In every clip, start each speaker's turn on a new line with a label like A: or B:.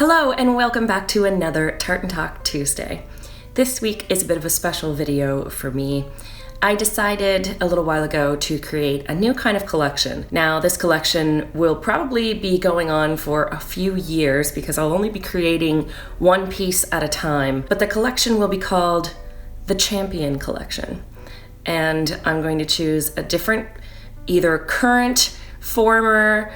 A: Hello and welcome back to another Tartan Talk Tuesday. This week is a bit of a special video for me. I decided a little while ago to create a new kind of collection. Now this collection will probably be going on for a few years because I'll only be creating one piece at a time, but the collection will be called the Champion Collection. And I'm going to choose a different, either current, former,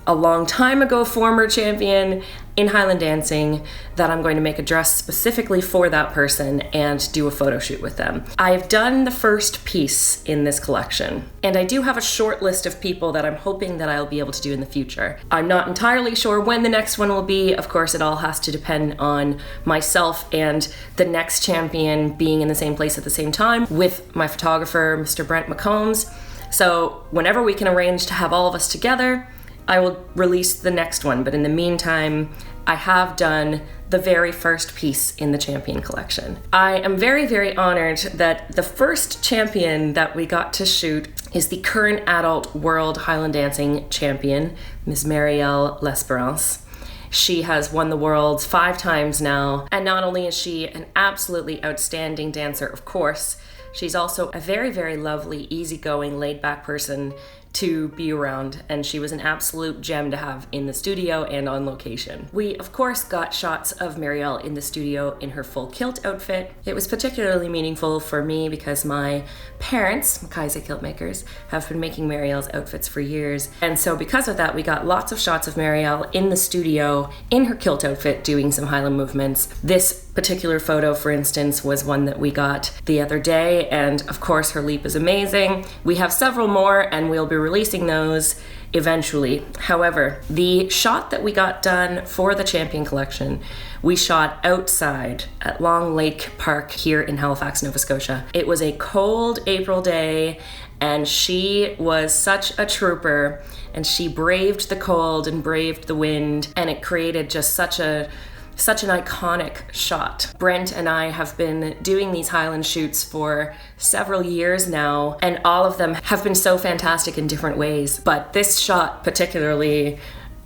A: a long time ago former champion in Highland dancing that I'm going to make a dress specifically for that person and do a photo shoot with them. I've done the first piece in this collection, and I do have a short list of people that I'm hoping that I'll be able to do in the future. I'm not entirely sure when the next one will be. Of course, it all has to depend on myself and the next champion being in the same place at the same time with my photographer, Mr. Brent McCombs. So whenever we can arrange to have all of us together, I will release the next one, but in the meantime, I have done the very first piece in the Champion Collection. I am very, very honored that the first champion that we got to shoot is the current adult world Highland dancing champion, Ms. Marielle L'Esperance. She has won the worlds 5 times now, and not only is she an absolutely outstanding dancer, of course, she's also a very, very lovely, easygoing, laid-back person to be around, and she was an absolute gem to have in the studio and on location. We, of course, got shots of Marielle in the studio in her full kilt outfit. It was particularly meaningful for me because my parents, MacIsaac kilt makers, have been making Marielle's outfits for years, and so because of that, we got lots of shots of Marielle in the studio in her kilt outfit doing some Highland movements. This particular photo, for instance, was one that we got the other day, and of course her leap is amazing. We have several more and we'll be releasing those eventually. However, the shot that we got done for the Champion Collection, we shot outside at Long Lake Park here in Halifax, Nova Scotia. It was a cold April day and she was such a trooper, and she braved the cold and braved the wind, and it created just such an iconic shot. Brent and I have been doing these Highland shoots for several years now, and all of them have been so fantastic in different ways. But this shot particularly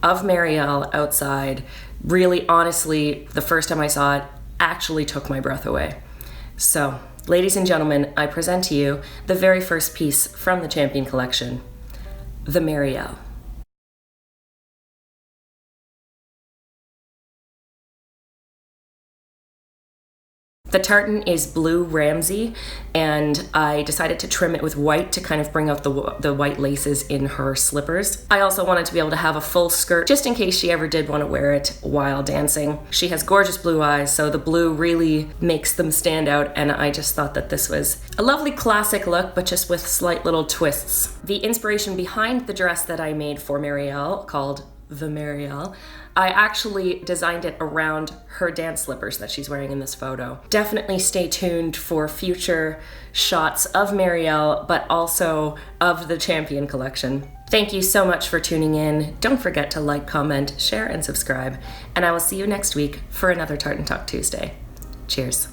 A: of Marielle outside, really honestly, the first time I saw it, actually took my breath away. So, ladies and gentlemen, I present to you the very first piece from the Champion Collection, the Marielle. The tartan is blue Ramsey, and I decided to trim it with white to kind of bring out the white laces in her slippers. I also wanted to be able to have a full skirt just in case she ever did want to wear it while dancing. She has gorgeous blue eyes, so the blue really makes them stand out, and I just thought that this was a lovely classic look, but just with slight little twists. The inspiration behind the dress that I made for Marielle, called the Marielle, I actually designed it around her dance slippers that she's wearing in this photo. Definitely stay tuned for future shots of Marielle, but also of the Champion Collection. Thank you so much for tuning in. Don't forget to like, comment, share, and subscribe. And I will see you next week for another Tartan Talk Tuesday. Cheers.